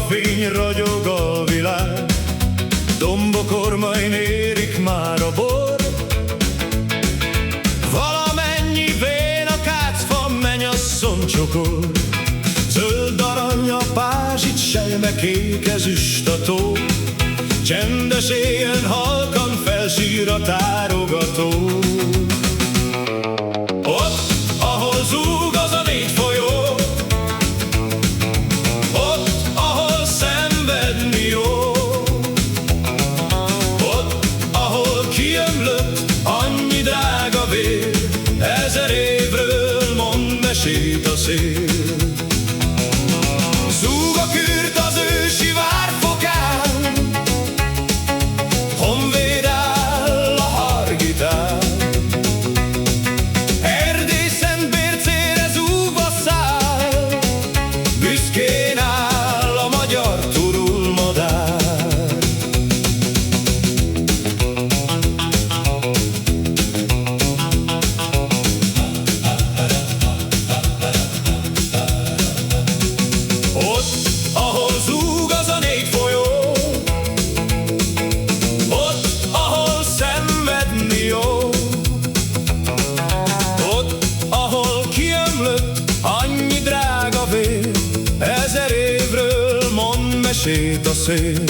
fény ragyog a világ, dombok ormain érik már a bor. Valamennyi vén a kácfa mennyasszony csokor, zöld arany a pázsit, selyme kék ezüst a tó. Csendes éjjel halkan felsír a tárogató. Ott, ahol zúg az a négy folyó, ott, ahol szenvedni jó, ott, ahol kiömlött annyi drága vér, 1000 évről mond mesét a szél. Zúg a kürt az ősi várfokán, honvéd áll a hargitán. Erdély Szentbércére zúgva száll, büszkén áll a magyar turulmadár. Ott, ahol zúg az a négy folyó, ott, ahol szenvedni jó, ott, ahol kiömlött annyi drága vér, 1000 évről mond mesét a szél.